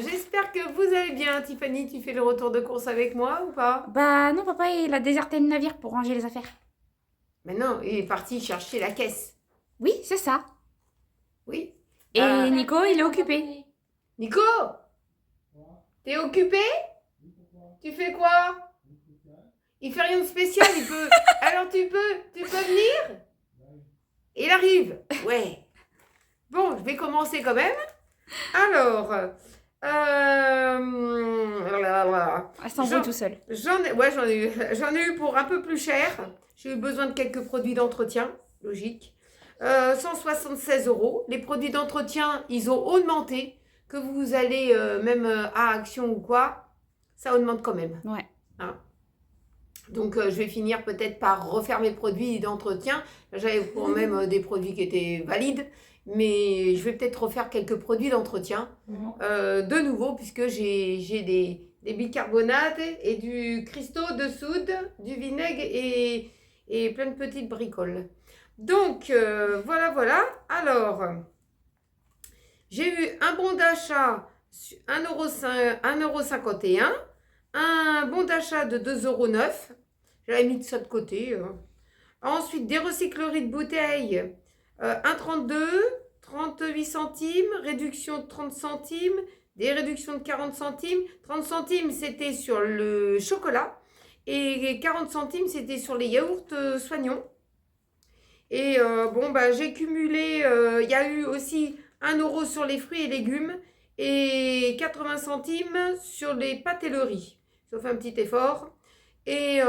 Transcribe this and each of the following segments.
j'espère que vous allez bien. Tiffany, tu fais le retour de course avec moi ou pas? Bah non, papa, il a déserté le navire pour ranger les affaires. Mais non, il est parti chercher la caisse. Oui, c'est ça. Oui. Et Nico, il est occupé. Nico, t'es occupé? Tu fais quoi? Il fait rien de spécial, il peut. Alors tu peux venir? Il arrive. Ouais. Bon, je vais commencer quand même. Alors, Elle s'embrouille tout seul. j'en ai eu pour un peu plus cher. J'ai eu besoin de quelques produits d'entretien, logique. 176 €. Les produits d'entretien, ils ont augmenté. Que vous allez même à Action ou quoi, ça augmente quand même. Ouais. Hein. Donc, je vais finir peut-être par refaire mes produits d'entretien. J'avais quand même des produits qui étaient valides. Mais je vais peut-être refaire quelques produits d'entretien de nouveau, puisque j'ai des bicarbonates et du cristaux de soude, du vinaigre et plein de petites bricoles. Donc, voilà. Alors, j'ai eu un bon d'achat 1,51 €, un bon d'achat de 2,09 €. J'avais mis ça de côté. Ensuite, des recycleries de bouteilles. 1,32 €, 38 centimes, réduction de 30 centimes, des réductions de 40 centimes. 30 centimes, c'était sur le chocolat et 40 centimes, c'était sur les yaourts soignons. Et j'ai cumulé, il y a eu aussi 1 € sur les fruits et légumes et 80 centimes sur les pâtes et le riz. J'ai fait un petit effort. Et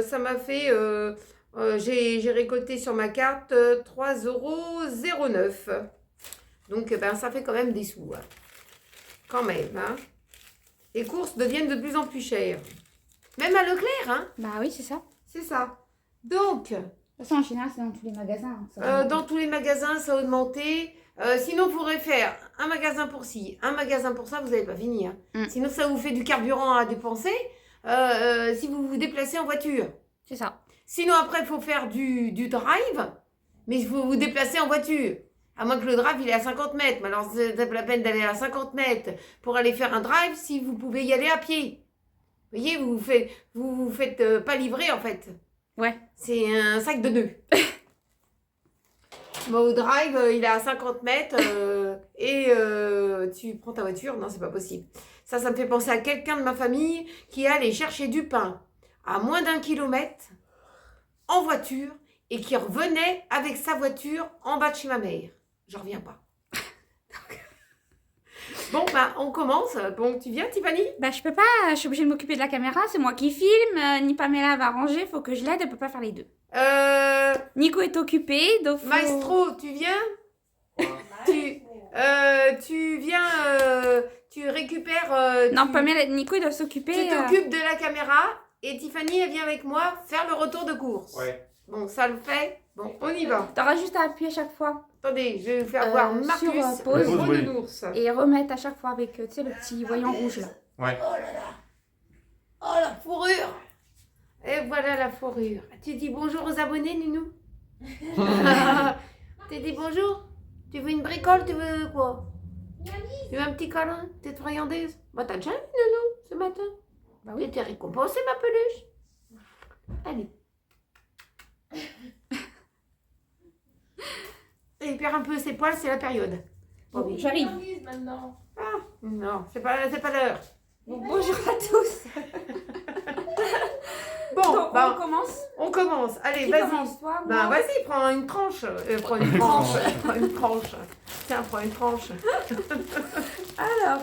ça m'a fait... j'ai récolté sur ma carte 3,09 €. Donc, ça fait quand même des sous. Hein. Quand même. Hein. Les courses deviennent de plus en plus chères. Même à Leclerc. Hein. Bah oui, c'est ça. C'est ça. Donc, De toute façon, en général, c'est dans tous les magasins. dans tous les magasins, ça a augmenté. Sinon, vous pourrez faire un magasin pour ci, un magasin pour ça, vous n'avez pas fini. Hein. Sinon, ça vous fait du carburant à dépenser si vous vous déplacez en voiture. C'est ça. Sinon, après, il faut faire du drive, mais il faut vous déplacer en voiture. À moins que le drive, il est à 50 mètres. Mais alors, c'est pas la peine d'aller à 50 mètres pour aller faire un drive si vous pouvez y aller à pied. Vous voyez, vous vous faites pas livrer, en fait. Ouais. C'est un sac de nœuds. Au drive, il est à 50 mètres et tu prends ta voiture. Non, c'est pas possible. Ça me fait penser à quelqu'un de ma famille qui allait chercher du pain à moins d'1 kilomètre en voiture et qui revenait avec sa voiture en bas de chez ma mère. J'en reviens pas. Bon, on commence. Bon, tu viens, Tiffany? Bah je peux pas, je suis obligée de m'occuper de la caméra, c'est moi qui filme, ni Pamela va ranger, faut que je l'aide, elle peut pas faire les deux. Nico est occupé, donc faut... Maestro, tu viens? Tu viens, tu récupères... Non, Pamela, Nico il doit s'occuper... Tu t'occupes de la caméra et Tiffany, elle vient avec moi faire le retour de course. Ouais. Bon, ça le fait. Bon, on y va. T'auras juste à appuyer à chaque fois. Attendez, je vais vous faire voir Marcus, sur, le pause. gros Oui. nounours. Et remettre à chaque fois avec, tu sais, le petit voyant rouge là. Ouais. Oh, la fourrure. Et voilà la fourrure. Tu dis bonjour aux abonnés, Nounou? Tu dis bonjour? Tu veux une bricole? Tu veux quoi? Tu veux un petit câlin? T'es friandaise? Bah, t'as déjà eu, Nounou, ce matin? Bah oui. T'es récompensée, ma peluche. Allez. Il perd un peu ses poils, c'est la période. Bon, j'arrive. Maintenant. Ah, non, c'est pas l'heure. Bonjour à tous. Bon, Donc, on commence. on commence. Allez, Qui vas-y. commence, toi, Bah, moi vas-y, prends une tranche. Prends une tranche. Prends une tranche. Tiens, prends une tranche. Alors,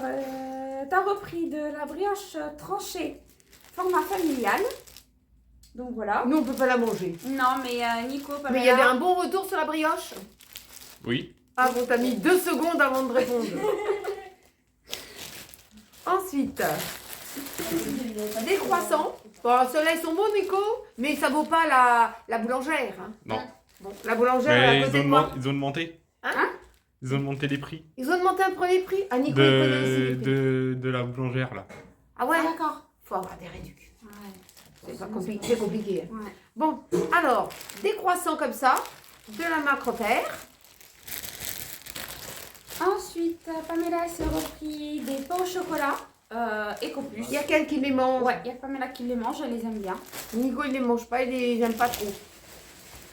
t'as repris de la brioche tranchée, format familial. Donc voilà. Nous, on peut pas la manger. Non, mais Nico, Pamela... Mais il y avait un bon retour sur la brioche. Oui. Ah bon, t'as mis 2 secondes avant de répondre. Ensuite, des croissants. Bon, ceux-là, ils sont bons, Nico, mais ça vaut pas la boulangère. Hein. Non. Bon, la boulangère, elle Mais est à côté de moi. ils ont augmenté. Hein? Ils ont augmenté les prix Ils ont augmenté un premier prix. Ah, Nico, il connaît aussi les prix. de la boulangère là. Ah ouais? Ah, d'accord. Faut avoir des réductions. Ouais. C'est pas compliqué, c'est compliqué. Ouais. Bon, alors, des croissants comme ça, de la marque Repère. Ensuite, Pamela s'est repris des pains au chocolat Ecoplus. Il y a quelqu'un qui les mange. Ouais, il y a Pamela qui les mange, elle les aime bien. Nico, il les mange pas, il les aime pas trop.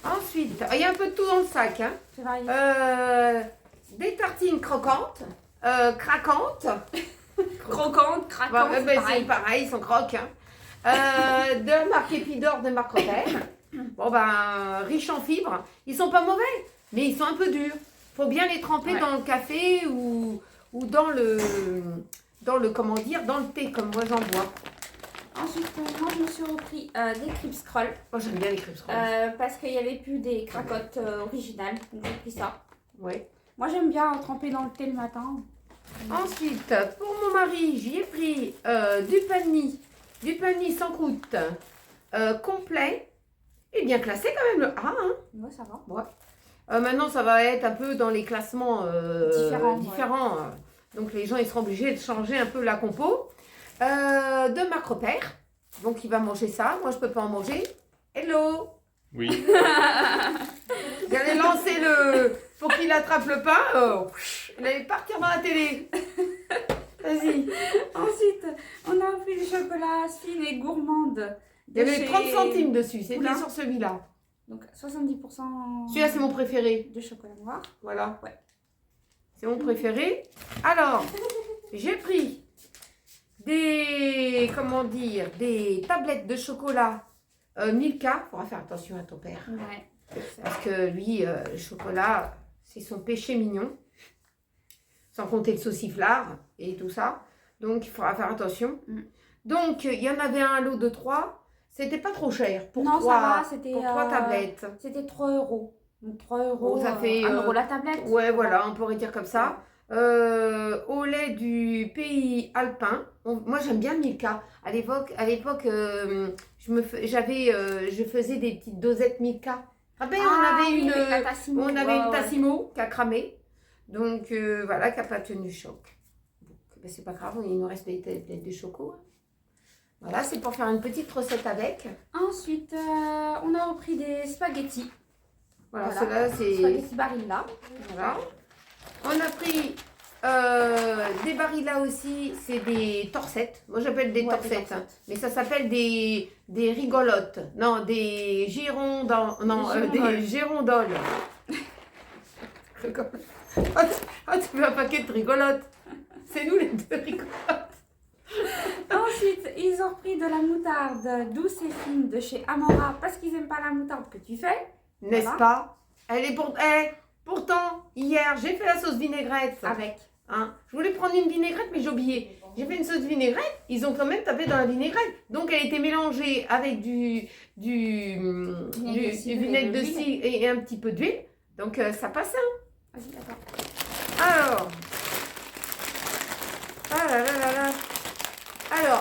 Ensuite, il y a un peu de tout dans le sac. Hein. C'est varié. Des tartines croquantes, craquantes. Croquante, craquante, Bah, c'est c'est pareil. pareil, ils sont croques. Hein. De marque Épidore, de marque Robert. Bon ben, riches en fibres. Ils sont pas mauvais, mais ils sont un peu durs. Faut bien les tremper dans le café ou dans le comment dire, dans le thé comme moi j'en bois. Ensuite, moi je me suis repris des Crips Scroll. Moi j'aime bien les crêpes scrolls. Parce qu'il n'y avait plus des cracottes originales. Donc j'ai pris ça. Ouais. Moi j'aime bien tremper dans le thé le matin. Ensuite, pour mon mari, j'y ai pris du panini sans croûte, complet et bien classé quand même le A. Hein. Ouais, ça va. Maintenant, ça va être un peu dans les classements Différents, Donc, les gens ils seront obligés de changer un peu la compo. De marque Repère. Donc, il va manger ça. Moi, je peux pas en manger. Hello. Oui. J'allais lancer le... Pour qu'il attrape le pain. Il allait partir dans la télé. Vas-y. Ensuite, on a pris du chocolat fine et gourmande. Il y avait 30 centimes dessus. C'était Oula. sur celui-là. Donc 70% Celui-là, c'est mon préféré. de chocolat noir. Voilà. Ouais. C'est mon préféré. Alors, j'ai pris des tablettes de chocolat Milka. Il faudra faire attention à ton père. Ouais. Parce que lui, le chocolat, c'est son péché mignon. Sans compter le sauciflard et tout ça. Donc, il faudra faire attention. Mm. Donc, il y en avait un lot de 3. C'était pas trop cher pour Non, 3 ça va, c'était pour 3 tablettes. C'était 3 euros. Donc 3 euros, Bon, ça fait, 1 euro la tablette. Ouais, voilà, on pourrait dire comme ça. Au lait du pays alpin. Moi, j'aime bien le Milka. À l'époque, je faisais des petites dosettes Milka. Rappelez, Oui, avec la Tassimo. on avait Ouais, une ouais. Tassimo qui a cramé. Donc, voilà, qui n'a pas tenu choc. Donc, ben, c'est pas grave, il nous reste des tablettes de choco. Hein. Voilà, c'est pour faire une petite recette avec. Ensuite, on a repris des spaghettis. Voilà, Voilà. ceux-là, c'est... Spaghetti Barilla. Voilà. On a pris des Barilla aussi, c'est des torsettes. Moi j'appelle des Ouais, torsettes, des hein. torsettes. Mais ça s'appelle des rigolotes. Non, des girondoles. Non, des girondoles. Tu veux un paquet de rigolotes. C'est nous les deux rigolotes. Ensuite, ils ont repris de la moutarde douce et fine de chez Amora parce qu'ils n'aiment pas la moutarde que tu fais. N'est-ce Voilà. pas? Elle est pour... pourtant, hier, j'ai fait la sauce vinaigrette. Avec. Hein, je voulais prendre une vinaigrette, mais j'ai oublié. J'ai fait une sauce vinaigrette, ils ont quand même tapé dans la vinaigrette. Donc, elle était mélangée avec du vinaigre de cidre et un petit peu d'huile. Donc, ça passe. Hein. Vas-y, d'accord. Alors, ah là là là là. Alors,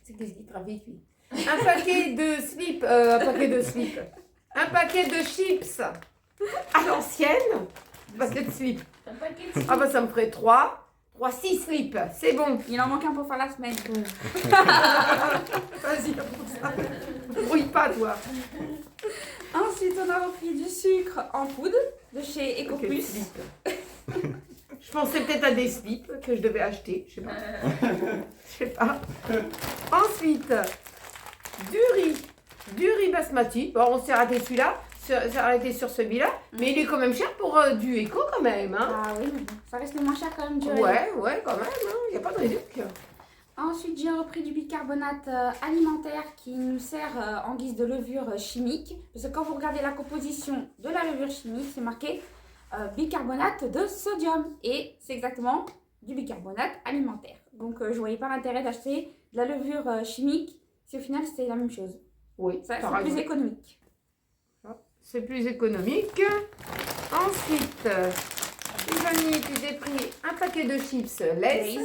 c'est qu'est-ce qui trafique lui? Un paquet de slips, un paquet de chips à l'ancienne, paquet de slips. Ah bah ça me ferait 6 slips, c'est bon. Il en manque un pour faire la semaine. Vas-y, pour ça. Brouille pas toi. Ensuite, on a repris du sucre en poudre de chez Quel Ecoplus. slip. Je pensais peut-être à des slips que je devais acheter, je sais pas. Je sais pas. Ensuite, du riz basmati. Bon, on s'est arrêté sur celui-là, mais il est quand même cher pour du éco quand même. Hein. Ah oui, mais bon, ça reste le moins cher quand même du riz. Ouais, quand même. Il n'y a pas de réduc. Ensuite, j'ai repris du bicarbonate alimentaire qui nous sert en guise de levure chimique. Parce que quand vous regardez la composition de la levure chimique, c'est marqué bicarbonate de sodium. Et c'est exactement du bicarbonate alimentaire. Donc, je voyais pas l'intérêt d'acheter de la levure chimique si au final c'était la même chose. Oui, Ça, t'as c'est raison. plus économique. C'est plus économique. Ensuite, Tiffany, tu t'es pris un paquet de chips Lay's.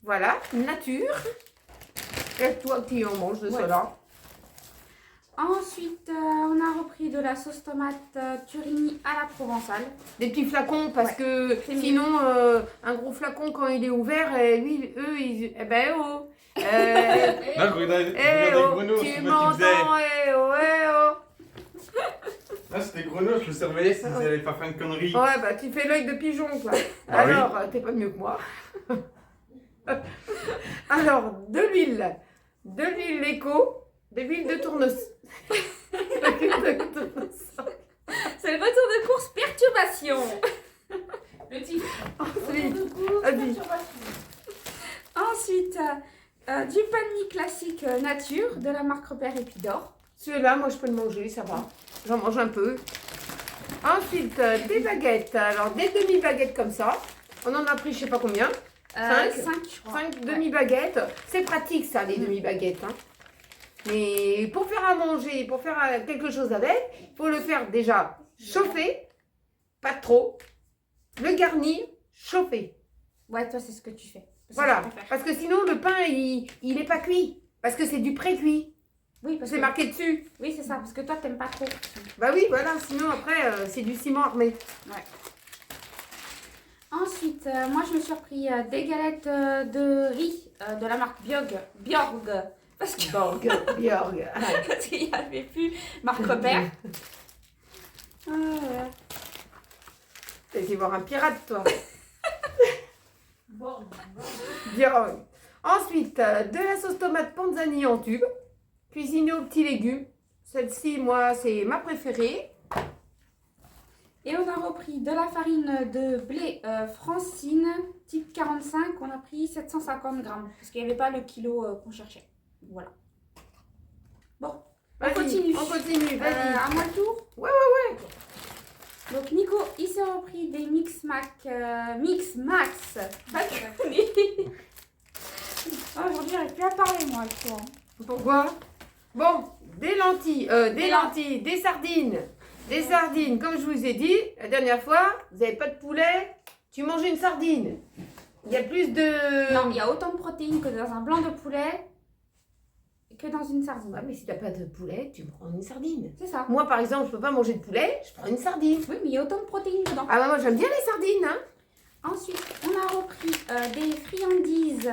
Voilà, nature. Et toi qui en manges de cela. Ensuite, on a repris de la sauce tomate Turini à la provençale. Des petits flacons parce que c'est sinon, un gros flacon quand il est ouvert, eh ben oh. Non, regarde Eh oh, Bruno, tu c'est moi qui faisais. m'entends, eh oh, eh oh. Ah, c'était Grenoble, je le surveillais s'ils n'allaient pas faire une connerie. Ouais, bah tu fais l'œil de pigeon, quoi. Bah oui. Alors, t'es pas mieux que moi. Alors, de l'huile Léco, de l'huile de tournesol. C'est le retour de course perturbation. Le titre. Ensuite, Retour de course vas-y. perturbation. Ensuite, du pain de mie classique nature de la marque Repère Épidore. Celui-là, moi je peux le manger, ça va. J'en mange un peu. Ensuite, des baguettes. Alors, des demi-baguettes comme ça. On en a pris je sais pas combien. 5, 5, je crois. 5 demi-baguettes. C'est pratique ça, les demi-baguettes. Hein. Mais pour faire à manger, pour faire quelque chose avec, il faut le faire déjà chauffer, pas trop. Le garnir, chauffer. Ouais, toi, c'est ce que tu fais. C'est Voilà. ce que je préfère. Parce que sinon, le pain, il est pas cuit. Parce que c'est du pré-cuit. Oui, parce C'est que... marqué dessus. oui, c'est ça, parce que toi, t'aimes pas trop. Bah oui, voilà. Sinon, après, c'est du ciment armé. Ouais. Ensuite, moi, je me suis repris des galettes de riz de la marque Bjorg. Parce que Borg, Bjorg. parce qu'il n'y avait plus marque Repère. Voilà. T'as été voir un pirate, toi. Bon. Bjorg. Ensuite, de la sauce tomate panzani en tube. Cuisinée aux petits légumes. Celle-ci, moi, c'est ma préférée. Et on a repris de la farine de blé Francine, type 45. On a pris 750 grammes. Parce qu'il n'y avait pas le kilo qu'on cherchait. Voilà. Bon, on Vas-y, continue. On continue, vas-y. À moi le tour. Ouais. Donc Nico, il s'est repris des Mix Max. Pas de oh, aujourd'hui, j'arrive plus à parler, moi, avec toi. Pourquoi? Bon, des lentilles, des sardines. Des sardines, comme je vous ai dit, la dernière fois, vous n'avez pas de poulet, tu manges une sardine. Il y a plus de... Non, il y a autant de protéines que dans un blanc de poulet que dans une sardine. Ouais, mais si t'as pas de poulet, tu prends une sardine. C'est ça. Moi, par exemple, je peux pas manger de poulet, je prends une sardine. Oui, mais il y a autant de protéines dedans. Ah bah moi, j'aime bien les sardines, hein. Ensuite, on a repris des friandises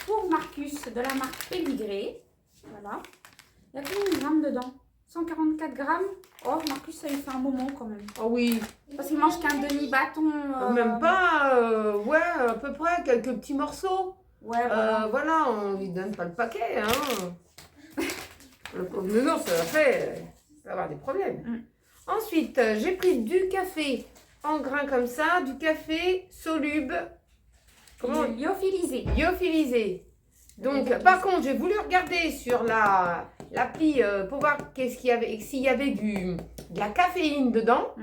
pour Marcus de la marque Pédigré. Voilà. Il y a combien de grammes dedans? 144 grammes. Oh, Marcus, ça lui fait un moment quand même. Oh oui. Parce qu'il mange qu'un demi-bâton. Même pas, ouais, à peu près, quelques petits morceaux. Ouais, voilà. Voilà, on lui donne pas le paquet, hein. Le pauvre nounours, après, il va avoir des problèmes. Ensuite, j'ai pris du café en grains comme ça, du café soluble, comment Lyophilisé. lyophilisé. Donc, par contre, j'ai voulu regarder sur l'appli pour voir qu'est-ce qu'il y avait, s'il y avait de la caféine dedans.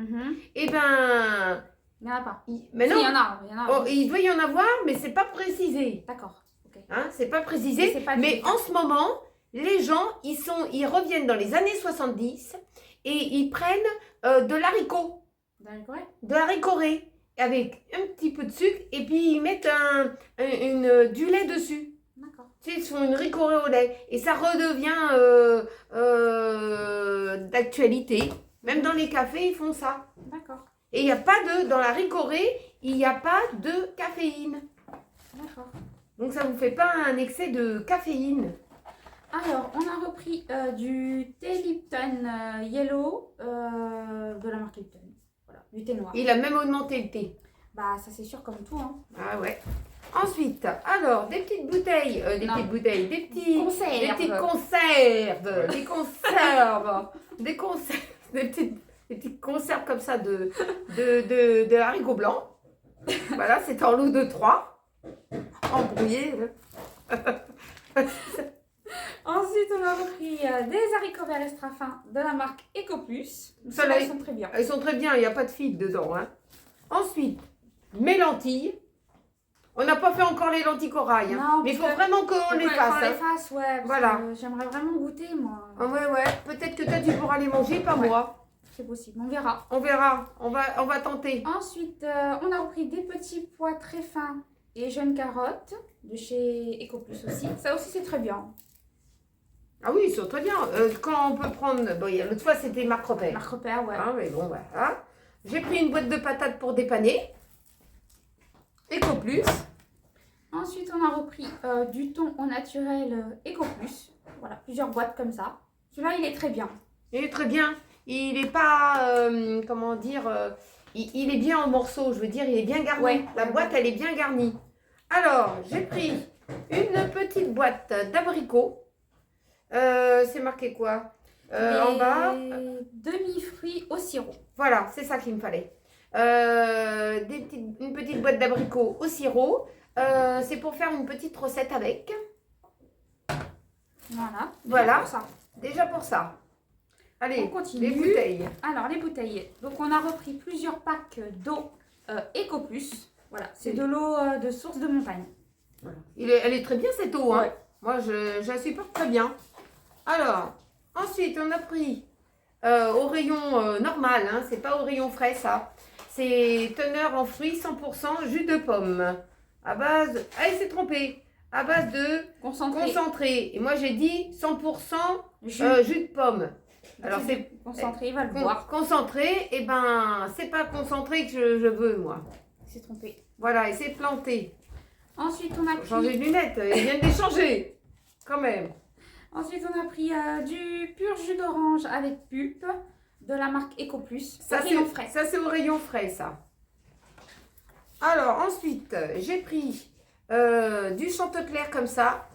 Et ben, Il n'y en a pas. mais Si, non, il y en a. Il y en a. oh, il doit y en avoir, mais c'est pas précisé. D'accord. Ok. Hein, c'est pas Mais précisé, c'est pas mais du- en ce moment, les gens, ils reviennent dans les années 70 et ils prennent de l'haricot, D'accord. Ouais. de l'haricoté avec un petit peu de sucre et puis ils mettent du lait dessus. D'accord. Tu sais, ils font une ricorée au lait et ça redevient d'actualité. Même dans les cafés, ils font ça. D'accord. Et il n'y a pas dans la ricorée, il n'y a pas de caféine. D'accord. Donc ça ne vous fait pas un excès de caféine. Alors, on a repris du thé Lipton Yellow de la marque Lipton. Voilà, du thé noir. Il a même augmenté le thé. Bah, ça c'est sûr comme tout. Hein. Ah ouais. Ensuite, alors, des petites bouteilles, des Non. petites bouteilles, des petites Conserve. conserves, des conserves, des petites conserves comme ça de haricots blancs. Voilà, c'est en lot de 3, embrouillé. Ensuite, on a repris des haricots verts extra fins de la marque EcoPlus. Ça, Ceux-là, là, ils sont très bien. Ils sont très bien, il n'y a pas de fil dedans. Hein. Ensuite, mes lentilles. On n'a pas fait encore les lentilles corail, hein. Non, Mais il faut parce que- vraiment qu'on les fasse. Qu'on les Hein. fasse, ouais. parce Voilà. que J'aimerais vraiment goûter, moi. Ah ouais, peut-être que toi tu pourras les manger, pas Ouais. moi. C'est possible, on verra. On verra, on va tenter. Ensuite, on a repris des petits pois très fins et jeunes carottes de chez EcoPlus aussi. Ça aussi, c'est très bien. Ah oui, ils sont très bien. Quand on peut prendre. Bon, l'autre fois c'était Marc Repère. Marque Repère, ouais. Ah, mais bon, voilà. J'ai pris une boîte de patates pour dépanner. EcoPlus. Ensuite, on a repris du thon au naturel EcoPlus. Voilà, plusieurs boîtes comme ça. Celui-là, il est très bien. Il est très bien. il est pas, comment dire, il est bien en morceaux, je veux dire, il est bien garni. Ouais. La boîte, elle est bien garnie. Alors, j'ai pris une petite boîte d'abricots. C'est marqué quoi En bas. Demi-fruits au sirop. Voilà, c'est ça qu'il me fallait. Une petite boîte d'abricots au sirop. C'est pour faire une petite recette avec. Voilà. Voilà. Pour ça. Déjà pour ça. Allez, On continue. les bouteilles. Alors, les bouteilles. Donc, on a repris plusieurs packs d'eau EcoPlus. Voilà, c'est de l'eau de source de montagne. Voilà. Elle est très bien cette eau. Hein. Ouais. Moi, je la supporte très bien. Alors, ensuite, on a pris au rayon normal. Hein, c'est pas au rayon frais, ça. C'est teneur en fruits 100% jus de pomme. À base... Ah, il s'est trompé. À base de concentré. Et moi, j'ai dit 100% jus de pomme. Alors, c'est concentré, il va le boire. concentré. Et ben, c'est pas concentré que je veux, moi. Il s'est trompé. Voilà, il s'est planté. Ensuite, on a pris... Changer de lunettes, il vient de les changer, quand même. Ensuite, on a pris du pur jus d'orange avec pulpe de la marque EcoPlus. Ça, c'est au rayon frais, ça. Alors, ensuite, j'ai pris du Chantecler comme ça.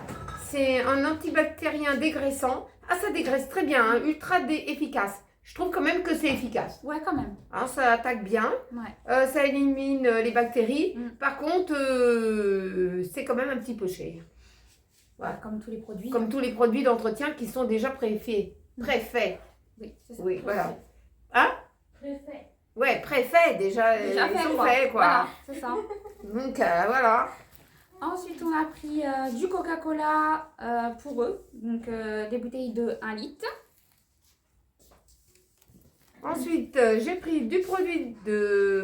C'est un antibactérien dégraissant. Ah, ça dégraisse très bien, hein, ultra efficace. Je trouve quand même que c'est efficace. Ouais, quand même. Hein, ça attaque bien. Ouais. Ça élimine les bactéries. Mm. Par contre, c'est quand même un petit peu cher. Voilà, comme tous les produits. Comme tous les produits d'entretien qui sont déjà préfaits. Oui, c'est ça. Oui, voilà. Hein? Préfet. Ouais, préfaits, déjà, Déjà ils fait, sont quoi. faits, quoi. Voilà, c'est ça. Donc, voilà. Ensuite, on a pris du Coca-Cola pour eux. Donc, des bouteilles de 1 litre. Ensuite, j'ai pris du produit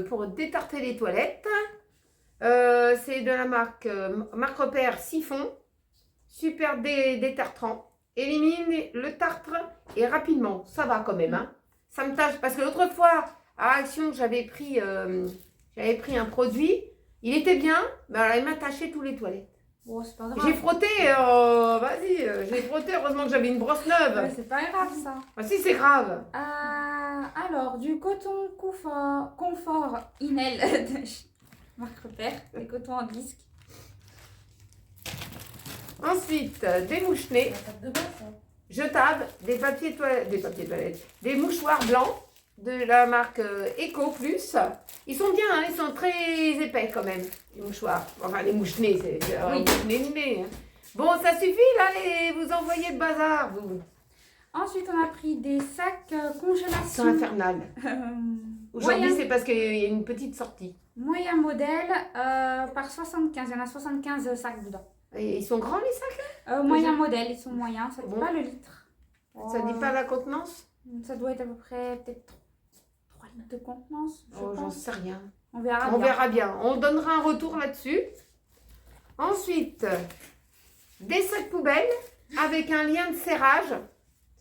pour détarter les toilettes. C'est de la marque Repère Siphon. Super détartrant. Élimine le tartre et rapidement. Ça va quand même. Hein. Ça me tâche. Parce que l'autre fois, à Action, j'avais pris un produit. Il était bien, mais alors il m'a taché tous les toilettes. Bon, c'est pas grave. J'ai frotté, vas-y, j'ai frotté. Heureusement que j'avais une brosse neuve. Ouais, c'est pas grave, ça. Ah, si, c'est grave. Alors, du coton confort Inel de marque Repère, des cotons en disque. Ensuite, des mouches-nez jetables, des papiers toilettes, des mouchoirs blancs de la marque EcoPlus. Ils sont bien, hein, ils sont très épais quand même, les mouchoirs. Enfin, les mouches-nez, c'est Oui. mouches-nez. Hein. Bon, ça suffit là, vous envoyez le bazar, vous. Ensuite, on a pris des sacs C'est congélation. infernal. Aujourd'hui, moyen, c'est parce qu'il y a une petite sortie. moyen modèle par 75. Il y en a 75 sacs dedans. Et ils sont grands les sacs? Moyen modèle, ils sont moyens. Ça ne dit Bon. pas le litre. Ça dit pas la contenance? Ça doit être à peu près peut-être 3 litres de contenance. Je Oh, j'en pense. sais rien. On verra On bien. verra bien. On donnera un retour là-dessus. Ensuite, des sacs poubelles avec un lien de serrage.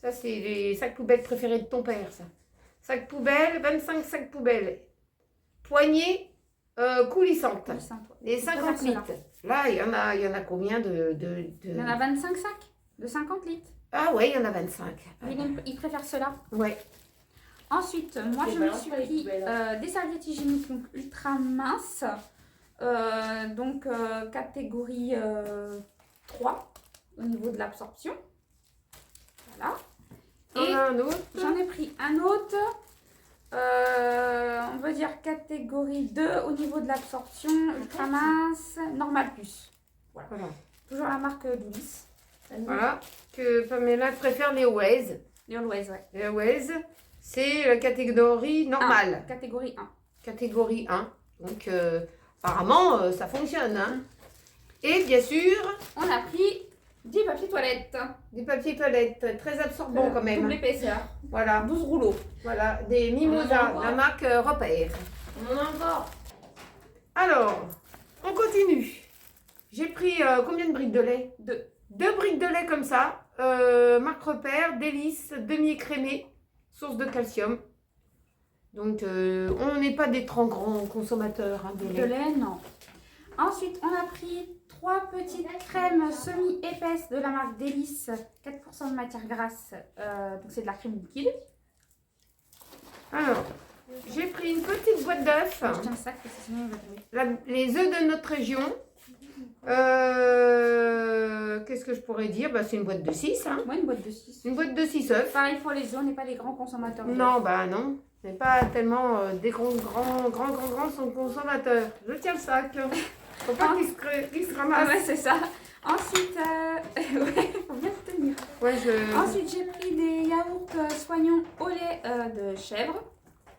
Ça, c'est les sacs poubelles préférés de ton père, ça. Sacs poubelles, 25 sacs poubelles. Poignée coulissante. Les 50 litres. Là, il y en a combien Il y en a 25 sacs de 50 litres. Ah ouais, il y en a 25. Il préfère cela. Ouais. Ensuite, moi je me suis pris des serviettes hygiéniques donc, ultra minces, donc catégorie 3 au niveau de l'absorption. Voilà. On Et a un autre. j'en ai pris un autre, on va dire catégorie 2 au niveau de l'absorption, ultra mince, normal plus. Voilà. Toujours la marque Doulis. Voilà. Que Pamela préfère les Waze. Les Always, ouais. Les Waze, c'est la catégorie normale. Catégorie 1. Catégorie 1. Donc, apparemment, ça fonctionne. Hein. Et bien sûr, On a pris du papier toilette. des papiers toilettes très absorbants quand même. Double épaisseur. Voilà. 12 rouleaux. Voilà. Des On en a mimosas, encore. la marque Repère. On en a encore. Alors, on continue. J'ai pris combien de briques de lait? 2. 2 briques de lait comme ça. Marque Repère, délice, demi-écrémé, source de calcium. Donc, on n'est pas des trop grands consommateurs hein, de De lait. lait, non. Ensuite, on a pris 3 petites crèmes semi-épaisses de la marque Délice. 4% de matière grasse. Donc, c'est de la crème liquide. Alors, j'ai pris une petite boîte d'œufs. Je tiens le sac parce que sinon il va tomber. Les œufs de notre région. Qu'est-ce que je pourrais dire? Bah, c'est une boîte de 6. Hein. Moi, une boîte de 6. Une boîte de 6 œufs. Pareil pour les œufs, on n'est pas des grands consommateurs. Non, bah non. On n'est pas tellement des grands consommateurs. Je tiens le sac. Faut pas qu'il se Ah ramasse. ouais, c'est ça. Ensuite, ouais, faut bien se tenir. Ouais, Ensuite, j'ai pris des yaourts soignants au lait de chèvre.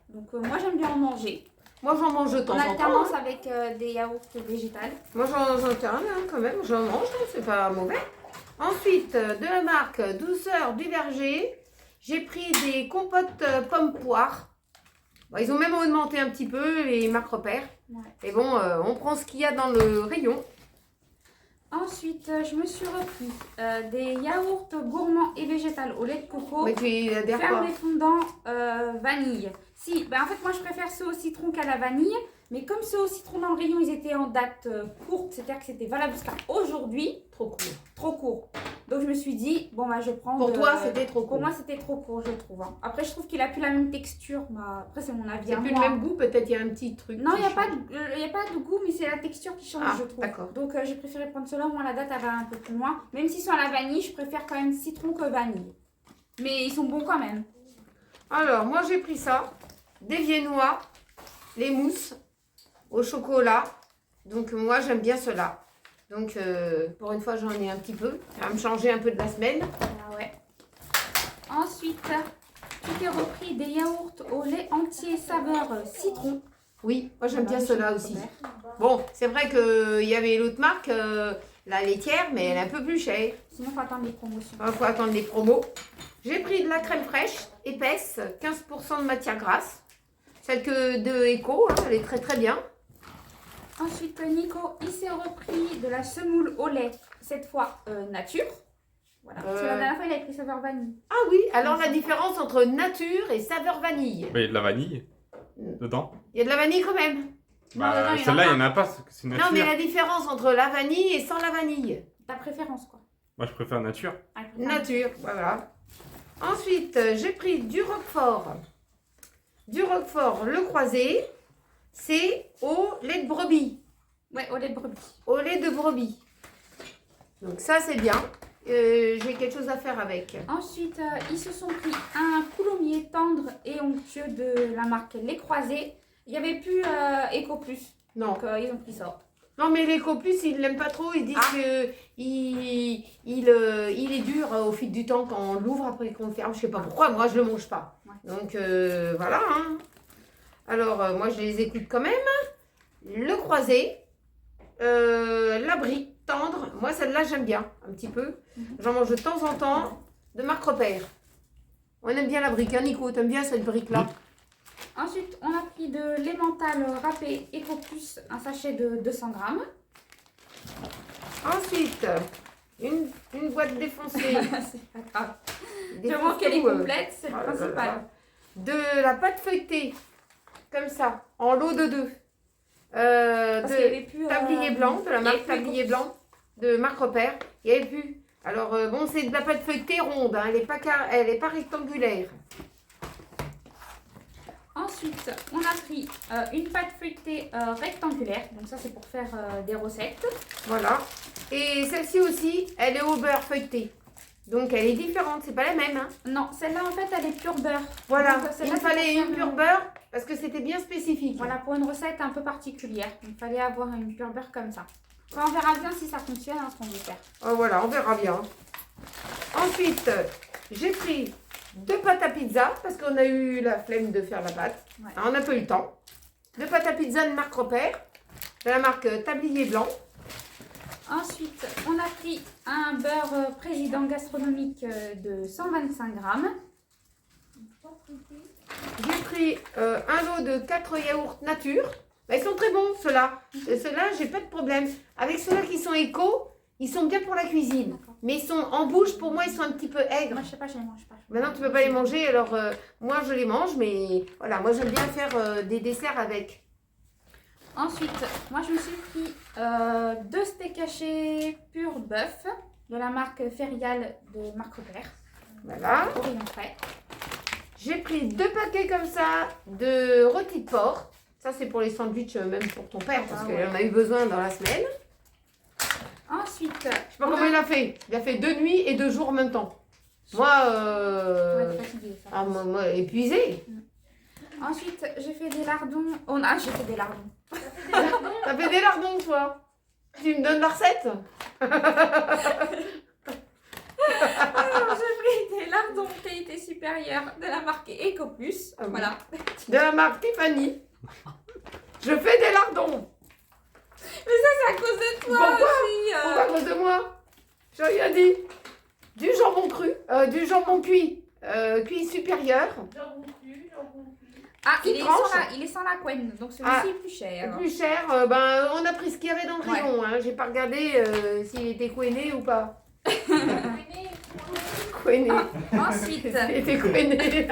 Donc, moi, j'aime bien en manger. Moi, j'en mange de temps En en temps. alternance avec des yaourts végétales. Moi, j'en alterne quand même. J'en mange, hein, c'est pas mauvais. Ensuite, de la marque Douceur du Verger, j'ai pris des compotes pommes poires. Bon, ils ont même augmenté un petit peu les marques repères. Ouais. Et bon, on prend ce qu'il y a dans le rayon. Ensuite, je me suis repris des yaourts gourmands et végétales au lait de coco. Mais tu adhères Ferme pas. les fondants vanille. Si, ben en fait, moi je préfère ceux au citron qu'à la vanille. Mais comme ceux au citron dans le rayon, ils étaient en date courte, c'est-à-dire que c'était valable jusqu'à aujourd'hui. Trop court. Trop court. Donc je me suis dit, bon bah je vais prendre. Pour toi, c'était trop Pour court. moi, c'était trop court, je trouve. Hein. Après, je trouve qu'il a plus la même texture. Bah, après, c'est mon avis. C'est à plus moi. le même goût, peut-être il y a un petit truc. Non, il qui n'y a, pas change. y a pas de goût, mais c'est la texture qui change, Ah, je trouve. d'accord. Donc j'ai préféré prendre cela. Moi, la date, elle va un peu plus loin. Même s'ils sont à la vanille, je préfère quand même citron que vanille. Mais ils sont bons quand même. Alors, moi, j'ai pris ça. Des viennois, les mousses au chocolat. Donc, moi, j'aime bien cela. Donc, pour une fois, j'en ai un petit peu. Ça va me changer un peu de la semaine. Ah ouais. Ensuite, j'ai repris des yaourts au lait entier saveur citron. Oui, moi, j'aime bien Voilà, cela chez aussi. Robert. Bon, c'est vrai qu'il y avait l'autre marque, la laitière, mais elle est un peu plus chère. Sinon, il faut attendre les promotions. Il faut attendre les promos. J'ai pris de la crème fraîche, épaisse, 15% de matière grasse. Celle que de Eco, hein, elle est très très bien. Ensuite, Nico, il s'est repris de la semoule au lait, cette fois nature. Voilà. Parce que la dernière fois, il avait pris saveur vanille. Ah oui, alors la différence entre nature et saveur vanille. Mais de la vanille dedans. Il y a de la vanille quand même. Non, Bah, non, il y en celle-là, a il n'y en a pas, c'est Non, nature. mais la différence entre la vanille et sans la vanille. Ta préférence, quoi. Moi, je préfère nature. Ah, je préfère- Nature, voilà. Ensuite, j'ai pris du roquefort. Du roquefort, le croisé, c'est au lait de brebis. Ouais, au lait de brebis. Au lait de brebis. Donc ça, c'est bien. J'ai quelque chose à faire avec. Ensuite, ils se sont pris un coulommier tendre et onctueux de la marque Les Croisés. Il n'y avait plus Eco Plus. Non. Donc, ils ont pris ça. Non, mais l'Eco Plus, ils ne l'aiment pas trop. Ils disent Ah. que il est dur au fil du temps quand on l'ouvre après qu'on le ferme. Je sais pas pourquoi. Moi, je le mange pas. Ouais. Donc, voilà. Hein. Alors, moi, je les écoute quand même. Le croisé. La brie tendre. Moi, celle-là, j'aime bien. Un petit peu. J'en mange de temps en temps. De marque Repère. On aime bien la brique. Hein, Nico, t'aimes bien cette brique-là? Ensuite, on a pris de l'emmental râpé Eco Plus, un sachet de 200 grammes. Ensuite, une boîte défoncée. C'est pas grave. Des Du moment qu'elle est fous, complète, c'est le oh là là principal. là. De la pâte feuilletée, comme ça, en lot de deux. Parce qu'il y avait plus, Tablier blanc, de la il y avait marque plus Tablier Eco blanc, de marque Repère. Il n'y avait plus. Alors, bon, c'est de la pâte feuilletée ronde, hein, elle n'est pas rectangulaire. Ensuite, on a pris une pâte feuilletée rectangulaire. Donc ça, c'est pour faire des recettes. Voilà. Et celle-ci aussi, elle est au beurre feuilleté. Donc, elle est différente, c'est pas la même. Hein. Non, celle-là, en fait, elle est pure beurre. Voilà, Donc, il celle-là, me c'est fallait pour une faire pure beurre parce que c'était bien spécifique. Voilà, pour une recette un peu particulière. Il fallait avoir une pure beurre comme ça. Enfin, on verra bien si ça fonctionne, hein, ce qu'on veut faire. Oh, voilà, on verra bien. Ensuite, j'ai pris 2 pâtes à pizza parce qu'on a eu la flemme de faire la pâte. Ouais. On n'a pas eu le temps. 2 pâtes à pizza de marque Repère, de la marque Tablier Blanc. Ensuite, on a pris un beurre président gastronomique de 125 grammes. J'ai pris un lot de 4 yaourts nature. Bah, ils sont très bons, ceux-là. Ceux-là, j'ai pas de problème. Avec ceux-là qui sont éco, ils sont bien pour la cuisine. D'accord. Mais ils sont en bouche, pour moi, ils sont un petit peu aigres. Moi, je sais pas, je les mange pas. Maintenant, tu peux pas les manger, alors moi, je les mange. Mais voilà, moi, j'aime bien faire des desserts avec. Ensuite, moi, je me suis pris 2 steaks hachés pur bœuf de la marque Ferial de marque Repère. Voilà. Au rayon frais. J'ai pris 2 paquets comme ça de rôti de porc. Ça, c'est pour les sandwichs, même pour ton père, parce qu'il en a eu besoin dans la semaine. Ensuite, Je sais pas comment il a fait. Il a fait 2 nuits et 2 jours en même temps. Moi, moi épuisée. Ensuite, j'ai fait des lardons. J'ai fait des lardons. T'as fait des lardons, toi. Tu me donnes la recette? Alors, j'ai pris des lardons qualité supérieure de la marque EcoPlus. Ah oui. Voilà. De la marque Tiffany. Je fais des lardons. C'est à cause de toi Pourquoi? aussi. Pourquoi à cause de moi? J'ai rien dit. Du jambon cru, du jambon cuit, cuit supérieur. Ah, Qui il tranche. est sans la couenne, donc celui-ci est plus cher. Plus cher, on a pris ce qu'il y avait dans le rayon. Hein. J'ai pas regardé s'il était couenné ou pas. Couenné. Ensuite, Il était couenné.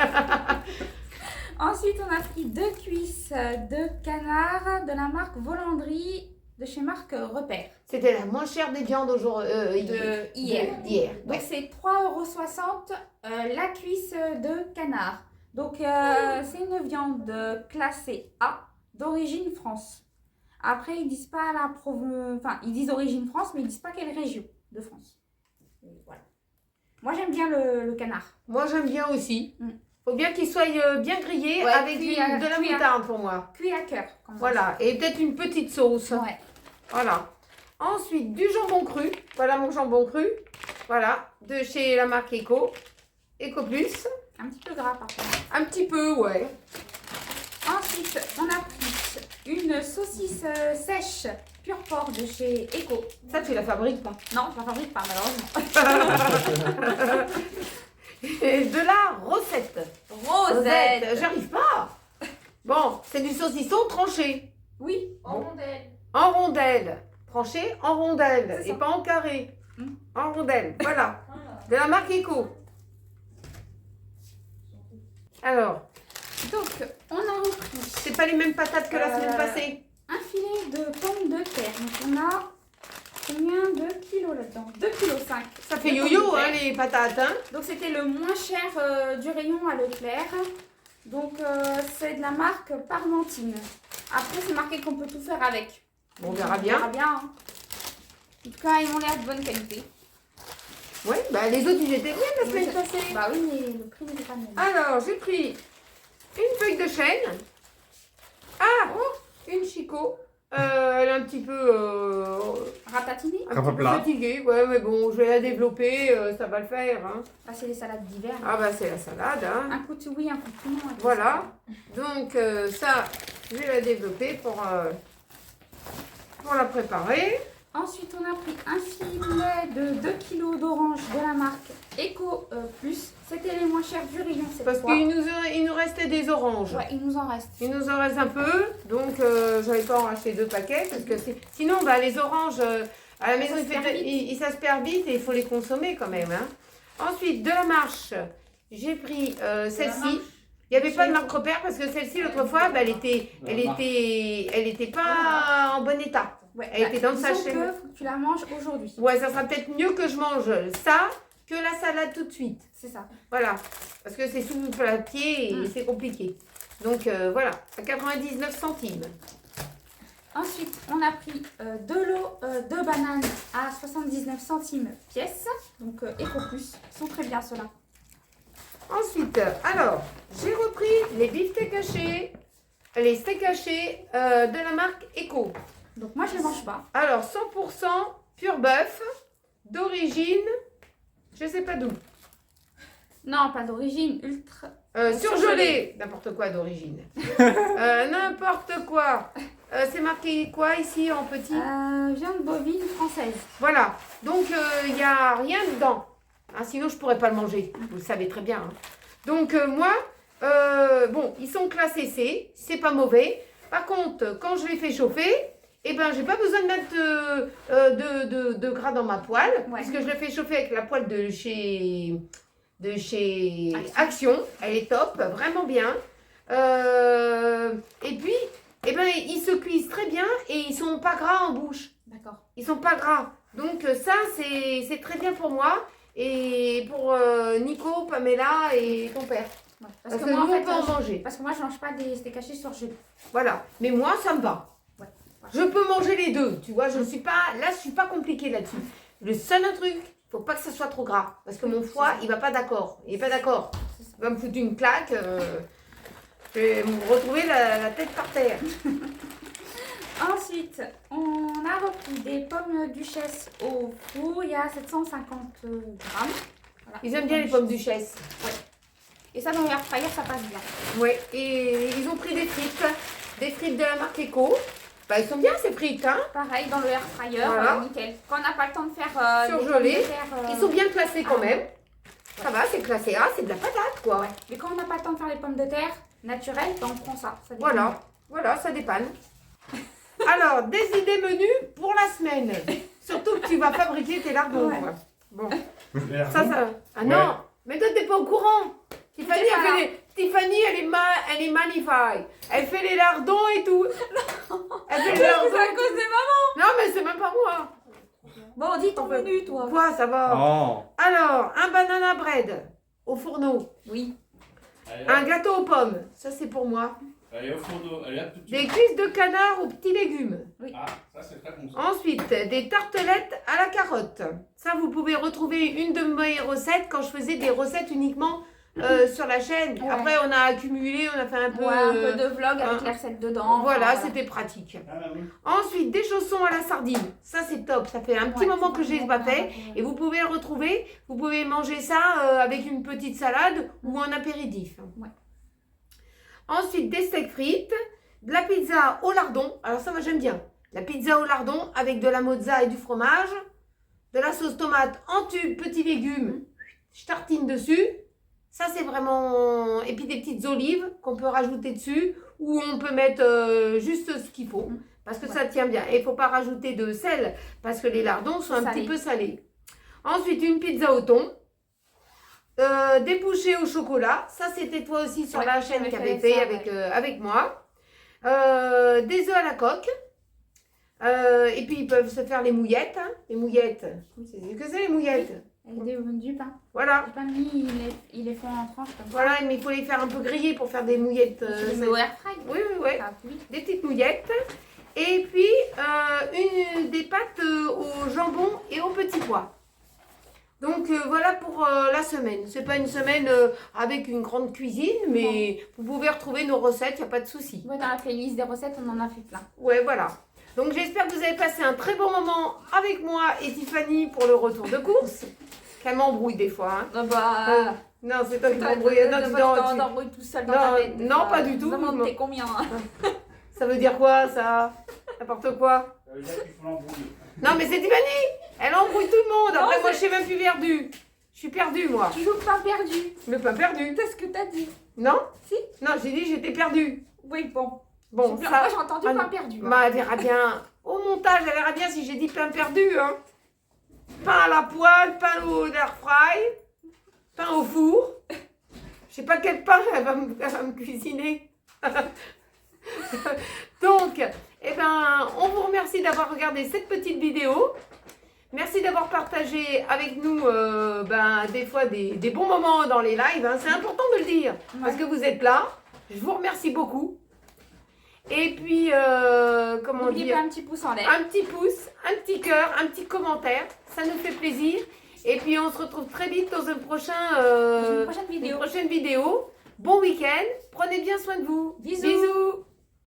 ensuite, on a pris 2 cuisses de canard de la marque Volandry de chez marque Repère. C'était la moins chère des viandes aujourd'hui. Hier. D'hier. Donc c'est 3,60 € la cuisse de canard. Donc c'est une viande classée A d'origine France. Après ils disent pas enfin ils disent origine France mais ils disent pas quelle région de France. Et voilà. Moi j'aime bien le canard. Moi j'aime bien aussi. Mm. Faut bien qu'il soit bien grillé Ouais, avec cuit de la cuit à- moutarde pour moi. Cuit à cœur. comme on Voilà, et peut-être une petite sauce. dit. Ouais. Voilà. Ensuite, du jambon cru. Voilà mon jambon cru. Voilà, de chez la marque EcoPlus. Un petit peu gras par contre. Un petit peu, ouais. Ensuite on a pris une saucisse sèche pur porc de chez Eco. Ça, tu la fabriques pas. Non, je la fabrique pas malheureusement. Et de la recette. Rosette. J'arrive pas. Bon, c'est du saucisson tranché. Oui. En rondelles. Tranché en rondelles. C'est Et ça. pas en carré. Mm. En rondelles. Voilà. De la marque Eco. Alors, Donc, on a repris c'est pas les mêmes patates que la semaine passée. un filet de pommes de terre. Donc, on a combien de kilos là-dedans 2,5 kg. Ça fait yo-yo, hein, les patates. Hein. Donc, c'était le moins cher du rayon à Leclerc. Donc, c'est de la marque Parmentine. Après, c'est marqué qu'on peut tout faire avec. Bon, on verra On bien. verra bien. Hein. En tout cas, ils ont l'air de bonne qualité. Ouais, bah les autres, ils étaient bien la semaine passée. Bah oui, mais le prix n'était pas le même. Alors, j'ai pris une feuille de chêne. Ah, une chicot. Elle est un petit peu, Ratatiné. un petit peu plat. fatiguée. Ouais, mais bon, je vais la développer, ça va le faire. Hein. Ah, c'est les salades d'hiver. Ah bah c'est la salade. Hein. Un coup de oui, un coup de non. Voilà. Donc ça, je vais la développer pour la préparer. Ensuite, on a pris un filet de 2 kg d'oranges de la marque Eco Plus. C'était les moins chers du rayon cette Parce fois. qu'il nous restait des oranges. Ouais, il nous en reste. Il nous en reste un peu, donc j'avais pas en racheter 2 paquets parce que sinon bah, les oranges à la maison Ça se perd vite. ça se perd vite et il faut les consommer quand même. Hein. Ensuite de la marche, j'ai pris celle-ci. Il n'y avait pas de marque repère parce que celle-ci l'autre fois bah, elle était pas en bon état. Ouais, Elle était dans le disons sachet. que faut que tu la manges aujourd'hui. Ouais, ça sera peut-être mieux que je mange ça que la salade tout de suite. C'est ça. Voilà, parce que c'est sous le papier et c'est compliqué. Donc voilà, à 99 centimes. Ensuite, on a pris de l'eau de banane à 79 centimes pièce. Donc Eco Plus. Ils sont très bien ceux-là. Ensuite, alors, j'ai repris les beefsteaks hachés, les steaks hachés de la marque Eco. Donc moi, je ne les mange pas. Alors, 100% pur bœuf, d'origine, je sais pas d'où. Non, pas d'origine. Ultra. Surgelé, n'importe quoi d'origine. N'importe quoi. C'est marqué quoi ici en petit? Viande bovine française. Voilà, donc il n'y a rien dedans. Hein, sinon, je ne pourrais pas le manger. Vous le savez très bien. Hein. Donc, moi, bon, ils sont classés C. C'est pas mauvais. Par contre, quand je les fais chauffer, eh ben, j'ai pas besoin de mettre de gras dans ma poêle. Ouais. Puisque je les fais chauffer avec la poêle de chez Action. Elle est top, vraiment bien. Et puis, eh ben, ils se cuisent très bien et ils sont pas gras en bouche. D'accord. Ils sont pas gras. Donc ça, c'est très bien pour moi et pour Nico, Pamela et ton père. Ouais. Parce que nous, on peut en manger. Parce que moi, je mange pas des steaks hachés surgelés. Voilà. Mais moi, ça me va. Ouais. Je peux manger les deux, tu vois. Je suis pas compliquée là-dessus. Le seul truc, faut pas que ça soit trop gras. Parce que mon foie, il va pas d'accord. Il est pas d'accord. Il va me foutre une claque. Je vais me retrouver la tête par terre. Ensuite, on a repris des pommes duchesse au four. Il y a 750 grammes. Voilà. Ils aiment bien les pommes duchesse. Et ça, dans le air fryer, ça passe bien. Ouais. Et ils ont pris des frites. Des frites de la marque Eco. Bah, ils sont bien ces frites, hein. Pareil, dans le air fryer, Voilà. nickel. Quand on n'a pas le temps de faire des Surgelés. pommes de terre, Ils sont bien classés quand ah. même. Ça va, c'est classé A, c'est de la patate, quoi. Ouais. Mais quand on n'a pas le temps de faire les pommes de terre naturelles, ben on prend ça. Ça dépend. Voilà, ça dépanne. Alors, des idées menus pour la semaine. Surtout que tu vas fabriquer tes lardons. Ouais. Quoi. Bon, Les ça. Ah non, Ouais. mais toi, t'es pas au courant. Tiffany, elle est magnifique. Elle fait les lardons et tout. Elle fait les lardons. C'est à cause des mamans. Non, mais c'est même pas moi. Bon, dis ton menu, toi. Quoi, ça va. Oh. Alors, un banana bread au fourneau. Oui. Un gâteau aux pommes. Ça, c'est pour moi. Allez, au fourneau, allez, hop, tout de Des suite. cuisses de canard aux petits légumes. Ah, ça c'est très bon. Ça. Ensuite, des tartelettes à la carotte. Ça, vous pouvez retrouver une de mes recettes quand je faisais des recettes uniquement sur la chaîne. Ouais. Après, on a accumulé, on a fait un peu... Ouais, un peu de vlog avec la recette dedans. Voilà, Enfin, c'était pratique. Ah, bah oui. Ensuite, des chaussons à la sardine. Ça, c'est top. Ça fait un petit Ouais, moment que je c'est l'ai pas bon, fait. ouais. Et vous pouvez le retrouver. Vous pouvez manger ça avec une petite salade ou en apéritif. Ouais. Ensuite, des steaks frites. De la pizza au lardon. Alors ça, moi, j'aime bien. La pizza au lardon avec de la mozza et du fromage. De la sauce tomate en tube, petits légumes. Je tartine dessus. Ça, c'est vraiment... Et puis des petites olives qu'on peut rajouter dessus. Ou on peut mettre juste ce qu'il faut. Parce que ça tient bien. Et il ne faut pas rajouter de sel. Parce que les lardons sont un Salé. petit peu salés. Ensuite, une pizza au thon. Des bouchées au chocolat. Ça, c'était toi aussi sur Ouais, la chaîne j'avais qui avait fait fait ça, avec moi. Des œufs à la coque. Et puis, ils peuvent se faire les mouillettes. Hein. Les mouillettes. C'est que c'est les mouillettes. Avec du pain. Voilà. Du pain de mie, il les font en tranches comme ça. Voilà, mais il faut les faire un peu griller pour faire des mouillettes. Tu les mets au air fry. Oui, oui, oui. Ah, oui. Des petites mouillettes. Et puis, des pâtes au jambon et au petit pois. Donc, voilà pour la semaine. C'est pas une semaine avec une grande cuisine, mais vous pouvez retrouver nos recettes, il n'y a pas de souci. Ouais, dans la playlist des recettes, on en a fait plein. Ouais, voilà. Donc, j'espère que vous avez passé un très bon moment avec moi et Tiffany pour le retour de course. Qu'elle m'embrouille des fois. Hein. Non, c'est toi qui m'embrouille. Non, tu t'embrouilles tout seul dans Non, ta tête. non, pas du tout. Demande t'es combien. Ça veut dire quoi, ça? N'importe quoi. Ça veut dire qu'il faut l'embrouiller. Non, mais c'est Tiffany. Elle embrouille tout le monde. Après, Non, moi, je suis même plus perdue. Je suis perdue, moi. Tu joues pas perdu. Mais pas perdue. C'est ce que t'as dit. Non? Si. Non, j'ai dit j'étais perdue. Oui, bon. Bon, Moi, ça... j'ai entendu Ah, pas non. perdu. Bah, elle verra bien. Au montage, elle verra bien si j'ai dit pain perdu, hein. Pain à la poêle, pain au air fry, pain au four. Je sais pas quel pain elle va me cuisiner. Donc, eh ben, on vous remercie d'avoir regardé cette petite vidéo. Merci d'avoir partagé avec nous des fois des bons moments dans les lives. Hein. C'est important de le dire parce que vous êtes là. Je vous remercie beaucoup. Et puis, comment N'oubliez dire, pas un petit pouce en l'air. un petit pouce, un petit cœur, un petit commentaire. Ça nous fait plaisir. Et puis, on se retrouve très vite dans un prochain, Dans une prochaine vidéo. une prochaine vidéo. Bon week-end. Prenez bien soin de vous. Bisous. Bisous.